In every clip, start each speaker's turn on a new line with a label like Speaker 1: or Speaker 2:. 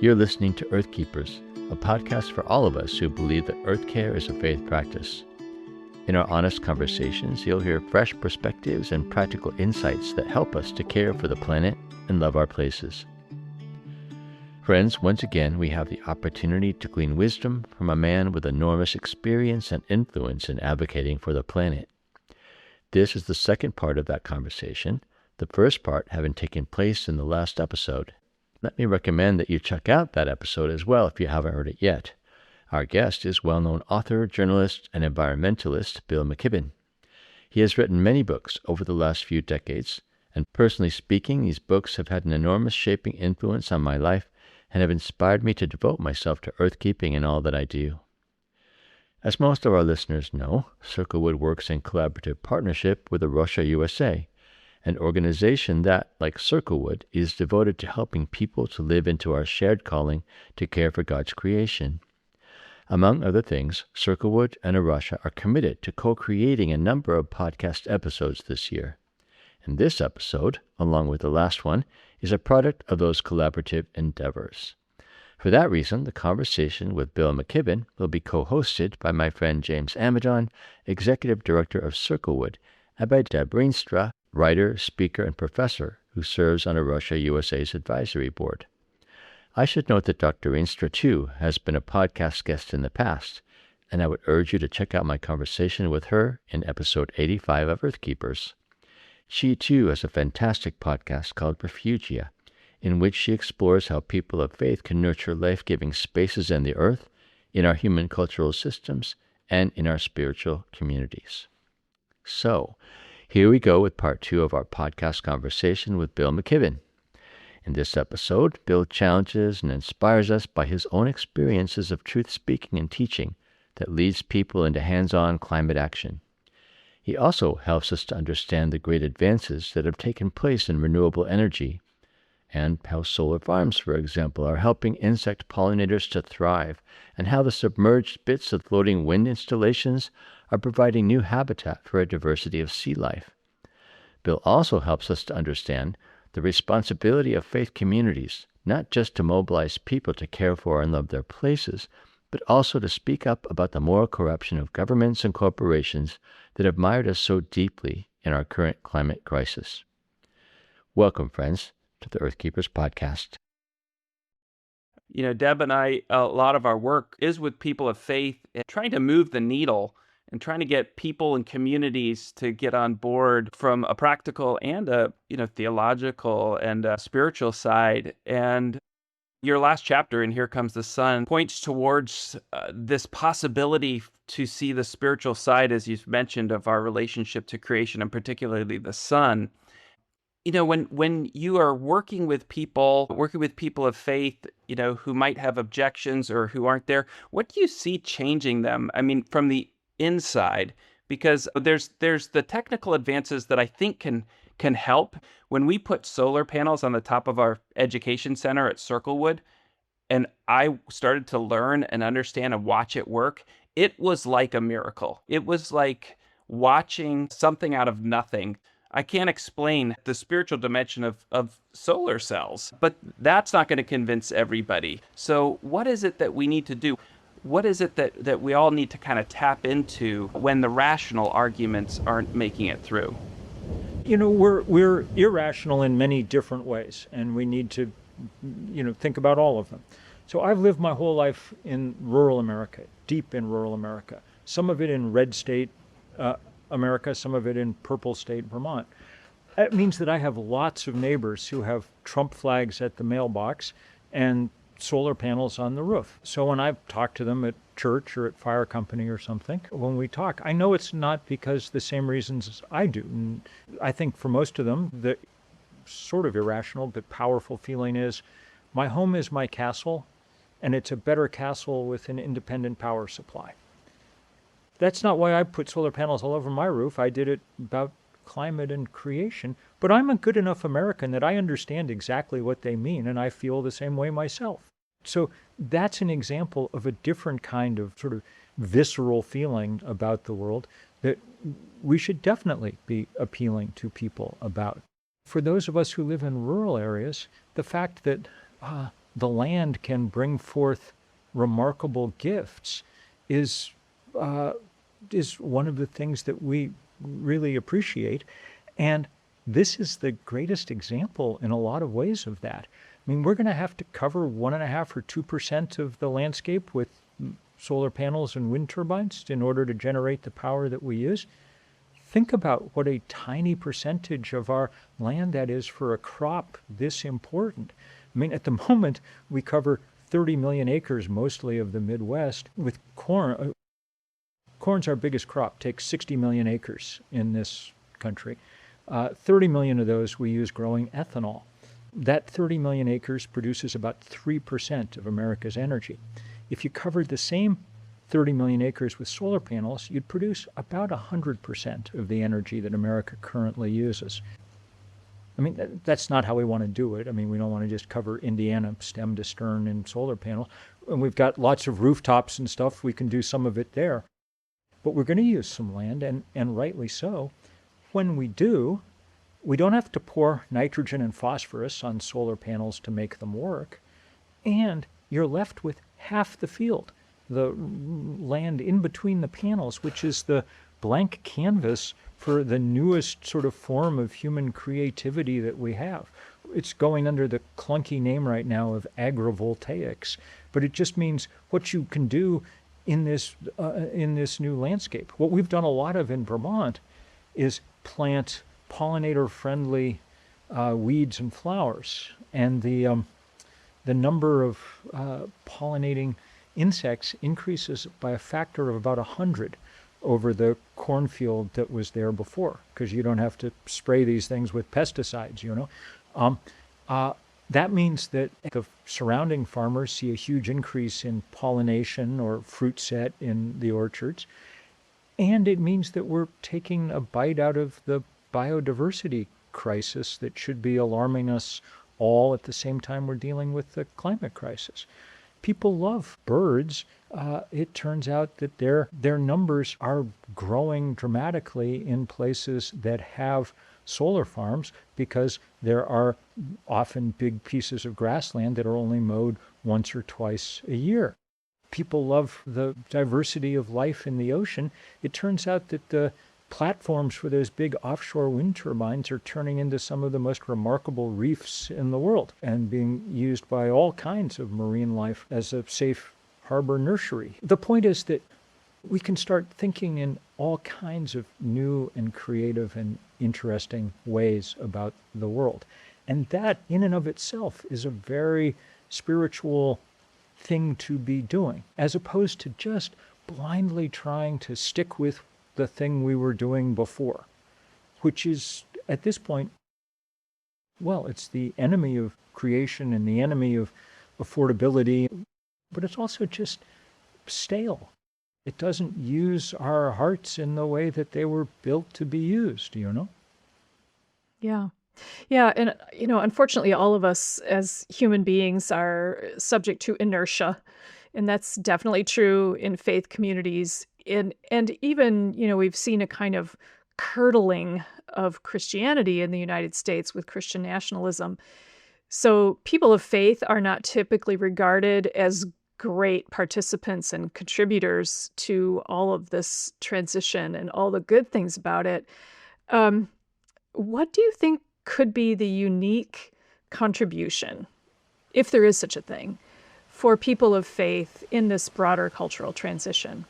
Speaker 1: You're listening to Earth Keepers, a podcast for all of us who believe that earth care is a faith practice. In our honest conversations, you'll hear fresh perspectives and practical insights that help us to care for the planet and love our places. Friends, once again, we have the opportunity to glean wisdom from a man with enormous experience and influence in advocating for the planet. This is the second part of that conversation, the first part having taken place in the last episode. Let me recommend that you check out that episode as well if you haven't heard it yet. Our guest is well-known author, journalist, and environmentalist Bill McKibben. He has written many books over the last few decades, and personally speaking, these books have had an enormous shaping influence on my life and have inspired me to devote myself to earth-keeping in all that I do. As most of our listeners know, Circlewood works in collaborative partnership with A Rocha USA, an organization that, like Circlewood, is devoted to helping people to live into our shared calling to care for God's creation. Among other things, Circlewood and A Rocha are committed to co-creating a number of podcast episodes this year. And this episode, along with the last one, is a product of those collaborative endeavors. For that reason, the conversation with Bill McKibben will be co-hosted by my friend James Amadon, Executive Director of Circlewood, and by Deb Rienstra, writer, speaker, and professor who serves on A Rocha USA's advisory board. I should note that Dr. Rienstra, too, has been a podcast guest in the past, and I would urge you to check out my conversation with her in episode 85 of Earth Keepers. She, too, has a fantastic podcast called Refugia, in which she explores how people of faith can nurture life-giving spaces in the earth, in our human cultural systems, and in our spiritual communities. So, here we go with part 2 of our podcast conversation with Bill McKibben. In this episode, Bill challenges and inspires us by his own experiences of truth-speaking and teaching that leads people into hands-on climate action. He also helps us to understand the great advances that have taken place in renewable energy, and how solar farms, for example, are helping insect pollinators to thrive, and how the submerged bits of floating wind installations are providing new habitat for a diversity of sea life. Bill also helps us to understand the responsibility of faith communities, not just to mobilize people to care for and love their places, but also to speak up about the moral corruption of governments and corporations that have mired us so deeply in our current climate crisis. Welcome, friends, to the Earth Keepers podcast.
Speaker 2: You know, Deb and I, a lot of our work is with people of faith and trying to move the needle and trying to get people and communities to get on board from a practical and a, theological and a spiritual side. And your last chapter in Here Comes the Sun points towards this possibility to see the spiritual side, as you've mentioned, of our relationship to creation, and particularly the sun. You know, when you are working with people of faith, who might have objections or who aren't there, what do you see changing them? I mean, from the inside, because there's the technical advances that I think can help. When we put solar panels on the top of our education center at Circlewood, and I started to learn and understand and watch it work, it was like a miracle. It was like watching something out of nothing. I can't explain the spiritual dimension of solar cells, but that's not going to convince everybody. So what is it that we need to do? What is it that we all need to kind of tap into when the rational arguments aren't making it through?
Speaker 3: We're irrational in many different ways, and we need to, think about all of them. So I've lived my whole life in rural America, deep in rural America, some of it in red state America, some of it in purple state Vermont. That means that I have lots of neighbors who have Trump flags at the mailbox and solar panels on the roof. So when I've talked to them at church or at fire company or something, when we talk, I know it's not because the same reasons as I do. And I think for most of them, the sort of irrational but powerful feeling is, my home is my castle, and it's a better castle with an independent power supply. That's not why I put solar panels all over my roof. I did it about climate and creation, but I'm a good enough American that I understand exactly what they mean, and I feel the same way myself. So that's an example of a different kind of sort of visceral feeling about the world that we should definitely be appealing to people about. For those of us who live in rural areas, the fact that the land can bring forth remarkable gifts is one of the things that we really appreciate. And this is the greatest example in a lot of ways of that. I mean, we're going to have to cover 1.5 or 2% of the landscape with solar panels and wind turbines in order to generate the power that we use. Think about what a tiny percentage of our land that is for a crop this important. I mean, at the moment, we cover 30 million acres, mostly of the Midwest, with corn. Corn's our biggest crop, takes 60 million acres in this country. 30 million of those we use growing ethanol. That 30 million acres produces about 3% of America's energy. If you covered the same 30 million acres with solar panels, you'd produce about 100% of the energy that America currently uses. I mean, that's not how we want to do it. I mean, we don't want to just cover Indiana stem to stern in solar panels. And we've got lots of rooftops and stuff. We can do some of it there. But we're going to use some land, and rightly so. When we do, we don't have to pour nitrogen and phosphorus on solar panels to make them work. And you're left with half the field, the land in between the panels, which is the blank canvas for the newest sort of form of human creativity that we have. It's going under the clunky name right now of agrivoltaics, but it just means what you can do in this new landscape. What we've done a lot of in Vermont is plant pollinator-friendly weeds and flowers, and the number of pollinating insects increases by a factor of about 100 over the cornfield that was there before, because you don't have to spray these things with pesticides, you know. That means that the surrounding farmers see a huge increase in pollination or fruit set in the orchards. And it means that we're taking a bite out of the biodiversity crisis that should be alarming us all at the same time we're dealing with the climate crisis. People love birds. It turns out that their numbers are growing dramatically in places that have solar farms, because there are often big pieces of grassland that are only mowed once or twice a year. People love the diversity of life in the ocean. It turns out that the platforms for those big offshore wind turbines are turning into some of the most remarkable reefs in the world and being used by all kinds of marine life as a safe harbor nursery. The point is that we can start thinking in all kinds of new and creative and interesting ways about the world. And that, in and of itself, is a very spiritual thing to be doing, as opposed to just blindly trying to stick with the thing we were doing before, which is, at this point, well, it's the enemy of creation and the enemy of affordability, but it's also just stale. It doesn't use our hearts in the way that they were built to be used, you know?
Speaker 4: Yeah. Yeah. And, unfortunately, all of us as human beings are subject to inertia. And that's definitely true in faith communities. And even, we've seen a kind of curdling of Christianity in the United States with Christian nationalism. So people of faith are not typically regarded as great participants and contributors to all of this transition and all the good things about it. What do you think could be the unique contribution, if there is such a thing, for people of faith in this broader cultural transition?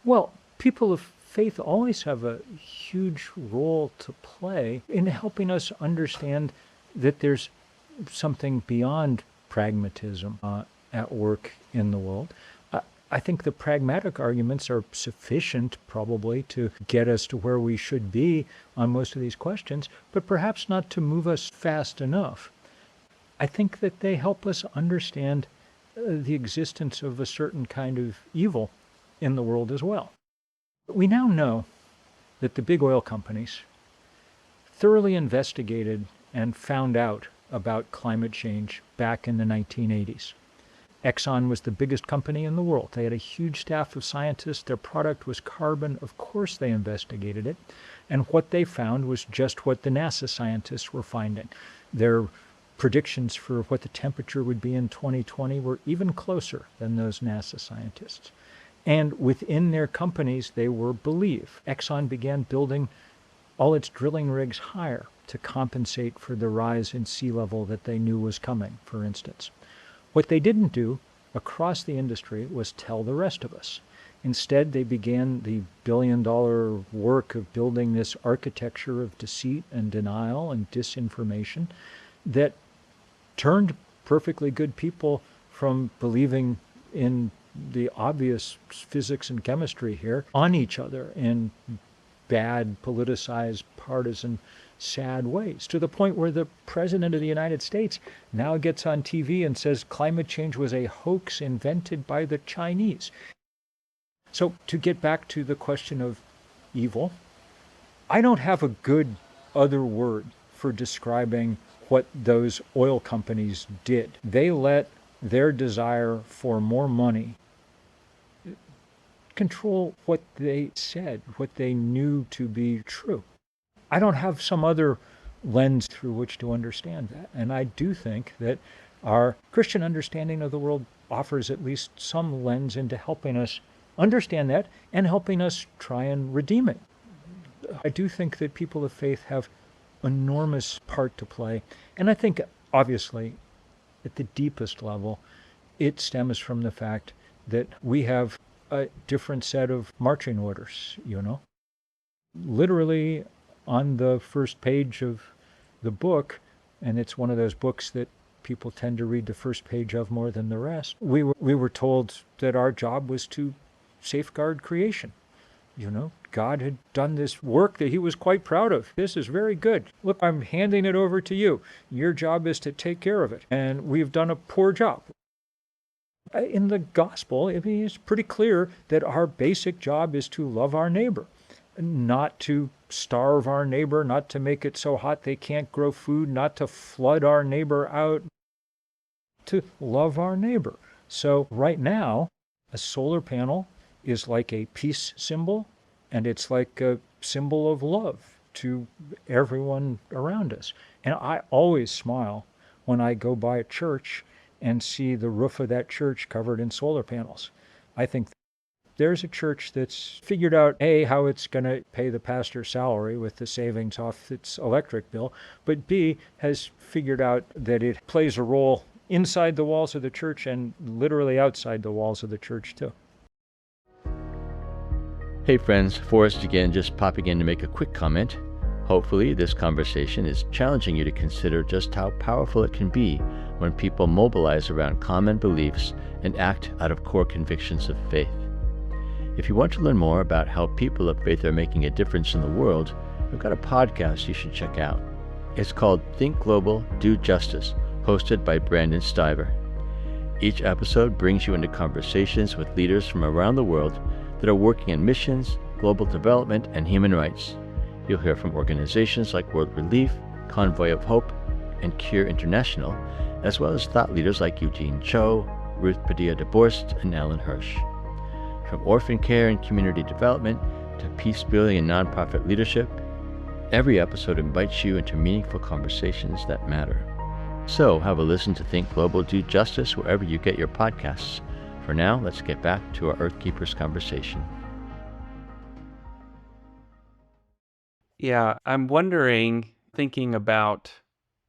Speaker 3: Well, people of faith always have a huge role to play in helping us understand that there's something beyond pragmatism at work in the world. I think the pragmatic arguments are sufficient probably to get us to where we should be on most of these questions, but perhaps not to move us fast enough. I think that they help us understand the existence of a certain kind of evil in the world as well. We now know that the big oil companies thoroughly investigated and found out about climate change back in the 1980s. Exxon was the biggest company in the world. They had a huge staff of scientists. Their product was carbon. Of course they investigated it. And what they found was just what the NASA scientists were finding. Their predictions for what the temperature would be in 2020 were even closer than those NASA scientists. And within their companies, they were believed. Exxon began building all its drilling rigs higher to compensate for the rise in sea level that they knew was coming, for instance. What they didn't do across the industry was tell the rest of us. Instead, they began the billion-dollar work of building this architecture of deceit and denial and disinformation that turned perfectly good people from believing in the obvious physics and chemistry here on each other in bad, politicized, partisan, sad ways, to the point where the President of the United States now gets on TV and says climate change was a hoax invented by the Chinese. So to get back to the question of evil, I don't have a good other word for describing what those oil companies did. They let their desire for more money control what they said, what they knew to be true. I don't have some other lens through which to understand that. And I do think that our Christian understanding of the world offers at least some lens into helping us understand that and helping us try and redeem it. I do think that people of faith have enormous part to play. And I think, obviously, at the deepest level, it stems from the fact that we have a different set of marching orders, Literally on the first page of the book, and it's one of those books that people tend to read the first page of more than the rest, we were told that our job was to safeguard creation. God had done this work that he was quite proud of. This is very good. Look, I'm handing it over to you. Your job is to take care of it. And we've done a poor job. In the gospel, it's pretty clear that our basic job is to love our neighbor, not to starve our neighbor, not to make it so hot they can't grow food, not to flood our neighbor out, to love our neighbor. So right now, a solar panel is like a peace symbol, and it's like a symbol of love to everyone around us. And I always smile when I go by a church and see the roof of that church covered in solar panels. I think there's a church that's figured out, A, how it's going to pay the pastor's salary with the savings off its electric bill, but B, has figured out that it plays a role inside the walls of the church and literally outside the walls of the church too.
Speaker 1: Hey friends, Forrest again, just popping in to make a quick comment. Hopefully this conversation is challenging you to consider just how powerful it can be when people mobilize around common beliefs and act out of core convictions of faith. If you want to learn more about how people of faith are making a difference in the world, we've got a podcast you should check out. It's called Think Global, Do Justice, hosted by Brandon Stiver. Each episode brings you into conversations with leaders from around the world that are working in missions, global development, and human rights. You'll hear from organizations like World Relief, Convoy of Hope, and Cure International, as well as thought leaders like Eugene Cho, Ruth Padilla de Borst, and Alan Hirsch. From orphan care and community development to peace building and nonprofit leadership, every episode invites you into meaningful conversations that matter. So have a listen to Think Global, Do Justice wherever you get your podcasts. For now, let's get back to our Earth Keepers conversation.
Speaker 2: Yeah, I'm wondering, thinking about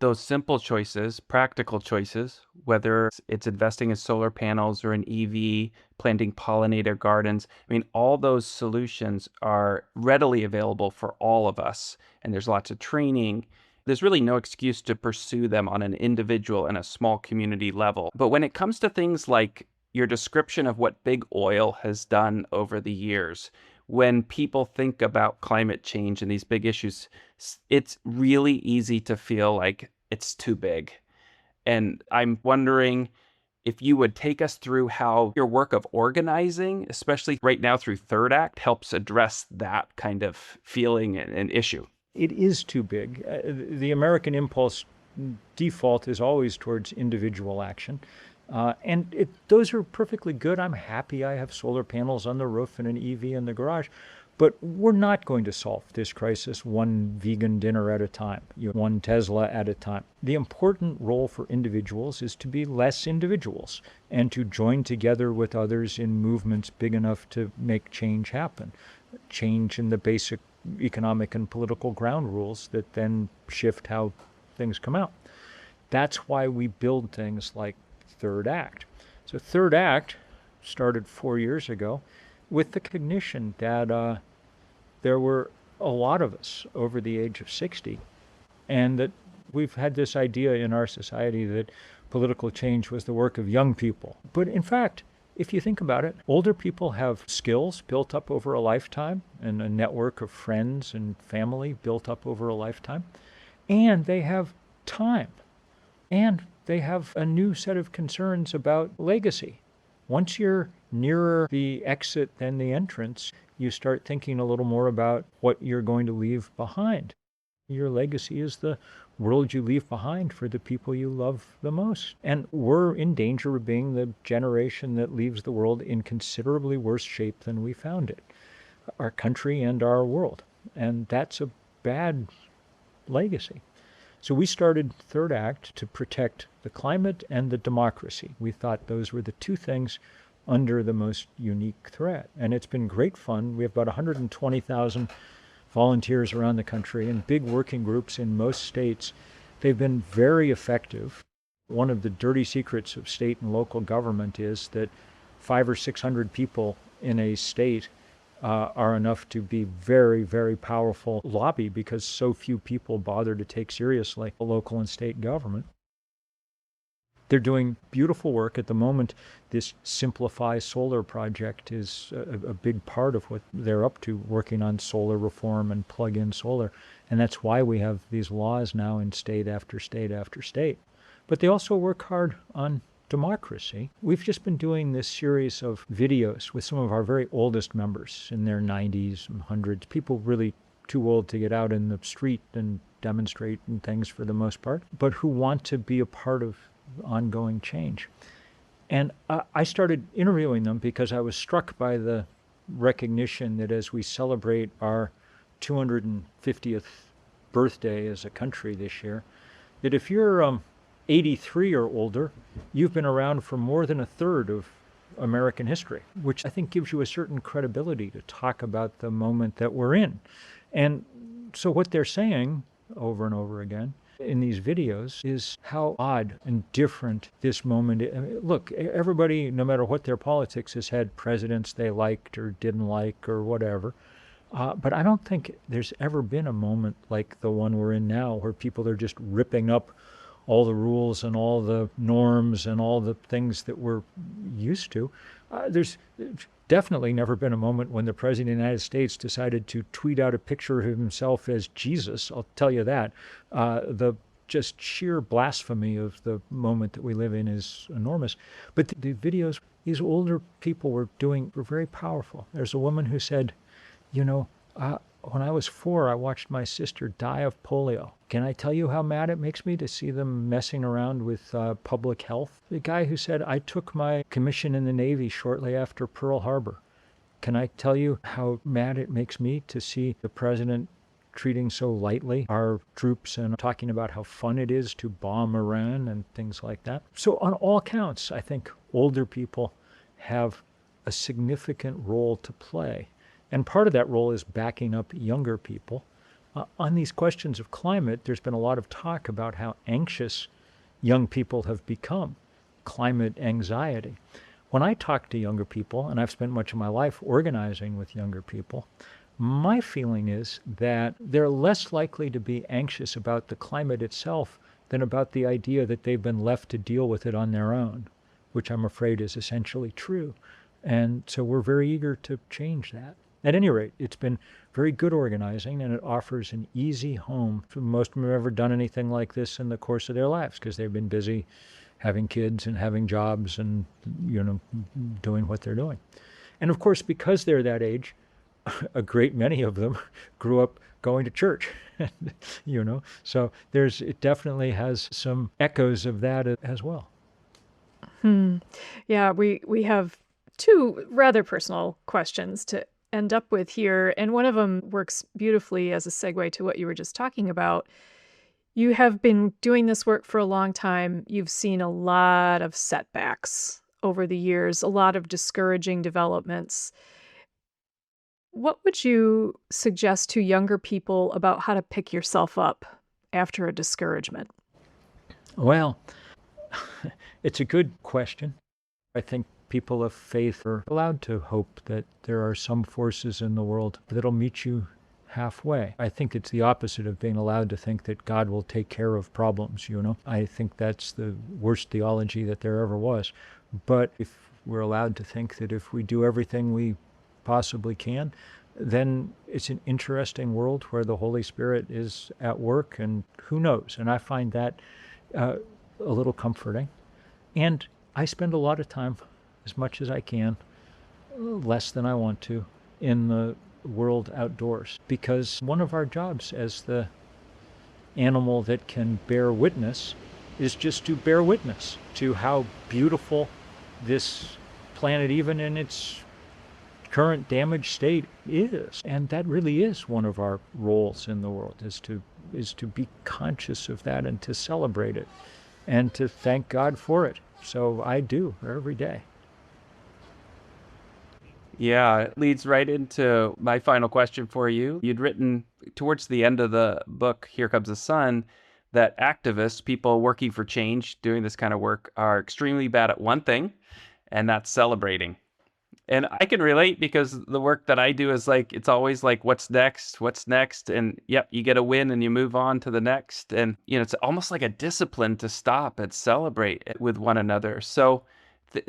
Speaker 2: those simple choices, practical choices, whether it's investing in solar panels or an EV, planting pollinator gardens. I mean, all those solutions are readily available for all of us, and there's lots of training. There's really no excuse to pursue them on an individual and a small community level. But when it comes to things like your description of what big oil has done over the years, when people think about climate change and these big issues, it's really easy to feel like it's too big. And I'm wondering if you would take us through how your work of organizing, especially right now through Third Act, helps address that kind of feeling and issue.
Speaker 3: It is too big. The American impulse default is always towards individual action. Those are perfectly good. I'm happy I have solar panels on the roof and an EV in the garage. But we're not going to solve this crisis one vegan dinner at a time, one Tesla at a time. The important role for individuals is to be less individuals and to join together with others in movements big enough to make change happen. Change in the basic economic and political ground rules that then shift how things come out. That's why we build things like Third Act. So Third Act started 4 years ago with the recognition that there were a lot of us over the age of 60, and that we've had this idea in our society that political change was the work of young people. But in fact, if you think about it, older people have skills built up over a lifetime and a network of friends and family built up over a lifetime, and they have time, and they have a new set of concerns about legacy. Once you're nearer the exit than the entrance, you start thinking a little more about what you're going to leave behind. Your legacy is the world you leave behind for the people you love the most. And we're in danger of being the generation that leaves the world in considerably worse shape than we found it, our country and our world. And that's a bad legacy. So we started Third Act to protect the climate and the democracy. We thought those were the two things under the most unique threat. And it's been great fun. We have about 120,000 volunteers around the country and big working groups in most states. They've been very effective. One of the dirty secrets of state and local government is that 500 or 600 people in a state are enough to be very, very powerful lobby because so few people bother to take seriously local and state government. They're doing beautiful work at the moment. This Simplify Solar project is a big part of what they're up to, working on solar reform and plug-in solar. And that's why we have these laws now in state after state after state. But they also work hard on democracy. We've just been doing this series of videos with some of our very oldest members in their 90s and 100s, people really too old to get out in the street and demonstrate and things for the most part, but who want to be a part of ongoing change. And I started interviewing them because I was struck by the recognition that as we celebrate our 250th birthday as a country this year, that if you're 83 or older, you've been around for more than a third of American history, which I think gives you a certain credibility to talk about the moment that we're in. And so what they're saying over and over again in these videos is how odd and different this moment is. I mean, look, everybody, no matter what their politics, has had presidents they liked or didn't like or whatever. But I don't think there's ever been a moment like the one we're in now where people are just ripping up all the rules and all the norms and all the things that we're used to. There's definitely never been a moment when the President of the United States decided to tweet out a picture of himself as Jesus, I'll tell you that. The just sheer blasphemy of the moment that we live in is enormous. But the videos these older people were doing were very powerful. There's a woman who said, when I was 4, I watched my sister die of polio. Can I tell you how mad it makes me to see them messing around with public health? The guy who said, I took my commission in the Navy shortly after Pearl Harbor. Can I tell you how mad it makes me to see the president treating so lightly our troops and talking about how fun it is to bomb Iran and things like that? So on all counts, I think older people have a significant role to play. And part of that role is backing up younger people. On these questions of climate, there's been a lot of talk about how anxious young people have become, climate anxiety. When I talk to younger people, and I've spent much of my life organizing with younger people, my feeling is that they're less likely to be anxious about the climate itself than about the idea that they've been left to deal with it on their own, which I'm afraid is essentially true. And so we're very eager to change that. At any rate, it's been very good organizing, and it offers an easy home. Most of them have never done anything like this in the course of their lives because they've been busy having kids and having jobs and, doing what they're doing. And of course, because they're that age, a great many of them grew up going to church, So it definitely has some echoes of that as well.
Speaker 4: Yeah, we have two rather personal questions to end up with here, and one of them works beautifully as a segue to what you were just talking about. You have been doing this work for a long time. You've seen a lot of setbacks over the years, a lot of discouraging developments. What would you suggest to younger people about how to pick yourself up after a discouragement?
Speaker 3: Well, it's a good question. I think people of faith are allowed to hope that there are some forces in the world that'll meet you halfway. I think it's the opposite of being allowed to think that God will take care of problems, I think that's the worst theology that there ever was. But if we're allowed to think that if we do everything we possibly can, then it's an interesting world where the Holy Spirit is at work, and who knows? And I find that a little comforting. And I spend a lot of time, as much as I can, less than I want to, in the world outdoors, because one of our jobs as the animal that can bear witness is just to bear witness to how beautiful this planet, even in its current damaged state, is. And that really is one of our roles in the world, is to be conscious of that and to celebrate it and to thank God for it. So I do every day.
Speaker 2: Yeah, it leads right into my final question for you. You'd written towards the end of the book, Here Comes the Sun, that activists, people working for change, doing this kind of work, are extremely bad at one thing, and that's celebrating. And I can relate, because the work that I do is it's always what's next? And yep, you get a win and you move on to the next. And, it's almost like a discipline to stop and celebrate with one another. So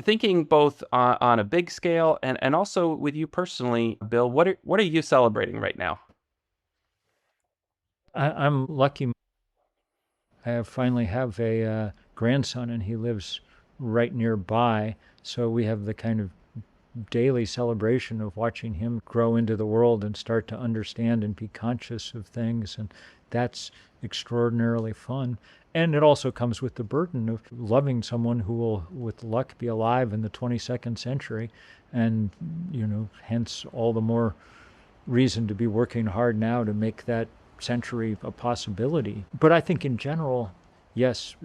Speaker 2: thinking both on a big scale and also with you personally, Bill, what are you celebrating right now?
Speaker 3: I'm lucky. I finally have a grandson, and he lives right nearby. So we have the kind of daily celebration of watching him grow into the world and start to understand and be conscious of things. And that's extraordinarily fun. And it also comes with the burden of loving someone who will, with luck, be alive in the 22nd century. And, hence all the more reason to be working hard now to make that century a possibility. But I think in general, yes,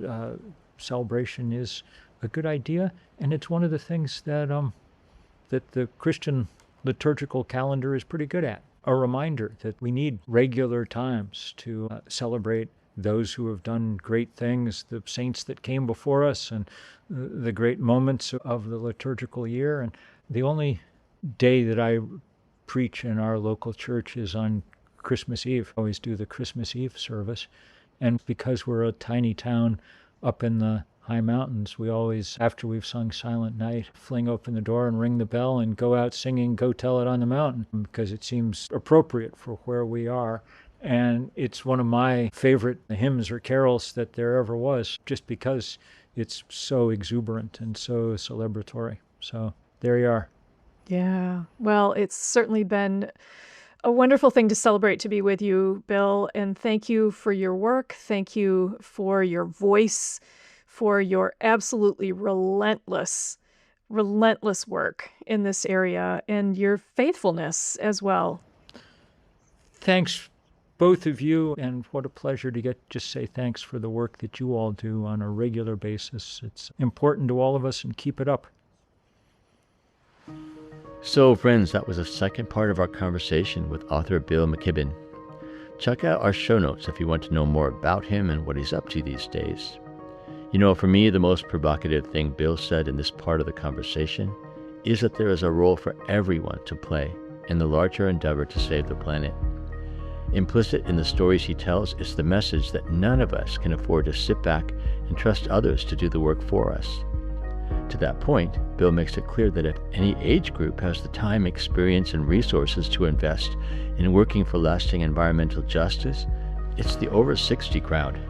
Speaker 3: celebration is a good idea. And it's one of the things that the Christian liturgical calendar is pretty good at. A reminder that we need regular times to celebrate those who have done great things, the saints that came before us, and the great moments of the liturgical year. And the only day that I preach in our local church is on Christmas Eve. I always do the Christmas Eve service. And because we're a tiny town up in the high mountains, we always, after we've sung Silent Night, fling open the door and ring the bell and go out singing Go Tell It on the Mountain, because it seems appropriate for where we are. And it's one of my favorite hymns or carols that there ever was, just because it's so exuberant and so celebratory. So there you are.
Speaker 4: Yeah. Well, it's certainly been a wonderful thing to celebrate to be with you, Bill. And thank you for your work. Thank you for your voice, for your absolutely relentless work in this area, and your faithfulness as well.
Speaker 3: Thanks, both of you, and what a pleasure to just say thanks for the work that you all do on a regular basis. It's important to all of us, and keep it up.
Speaker 1: So, friends, that was the second part of our conversation with author Bill McKibben. Check out our show notes if you want to know more about him and what he's up to these days. For me, the most provocative thing Bill said in this part of the conversation is that there is a role for everyone to play in the larger endeavor to save the planet. Implicit in the stories he tells is the message that none of us can afford to sit back and trust others to do the work for us. To that point, Bill makes it clear that if any age group has the time, experience, and resources to invest in working for lasting environmental justice, it's the over 60 crowd.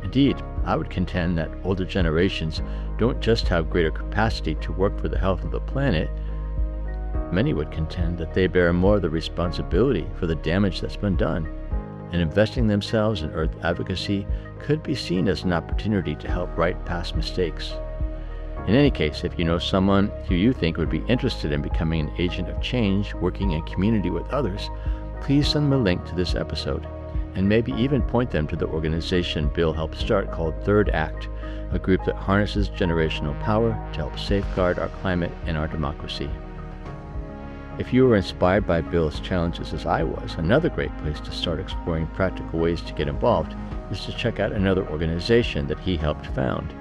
Speaker 1: Indeed, I would contend that older generations don't just have greater capacity to work for the health of the planet. Many would contend that they bear more of the responsibility for the damage that's been done, and investing themselves in Earth advocacy could be seen as an opportunity to help right past mistakes. In any case, if you know someone who you think would be interested in becoming an agent of change, working in community with others, please send them a link to this episode, and maybe even point them to the organization Bill helped start called Third Act, a group that harnesses generational power to help safeguard our climate and our democracy. If you were inspired by Bill's challenges as I was, another great place to start exploring practical ways to get involved is to check out another organization that he helped found,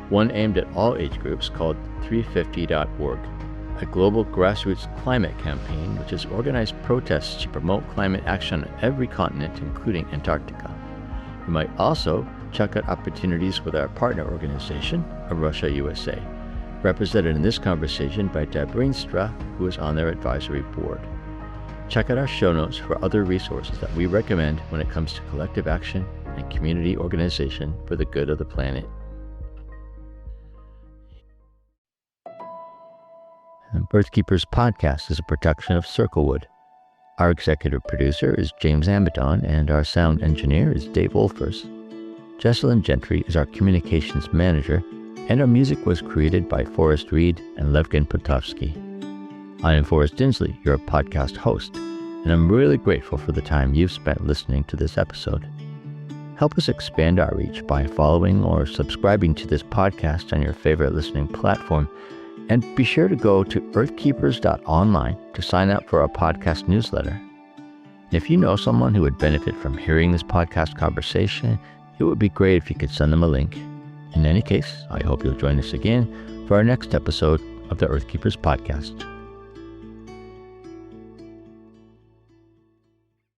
Speaker 1: one aimed at all age groups called 350.org, a global grassroots climate campaign which has organized protests to promote climate action on every continent, including Antarctica. You might also check out opportunities with our partner organization, A Rocha USA, represented in this conversation by Deb Rienstra, who is on their advisory board. Check out our show notes for other resources that we recommend when it comes to collective action and community organization for the good of the planet. The Birthkeepers podcast is a production of Circlewood. Our executive producer is James Amadon, and our sound engineer is Dave Wolfers. Jesselyn Gentry is our communications manager, and our music was created by Forrest Reed and Levgen Potovsky. I am Forrest Dinsley, your podcast host, and I'm really grateful for the time you've spent listening to this episode. Help us expand our reach by following or subscribing to this podcast on your favorite listening platform. And be sure to go to earthkeepers.online to sign up for our podcast newsletter. And if you know someone who would benefit from hearing this podcast conversation, it would be great if you could send them a link. In any case, I hope you'll join us again for our next episode of the Earthkeepers podcast.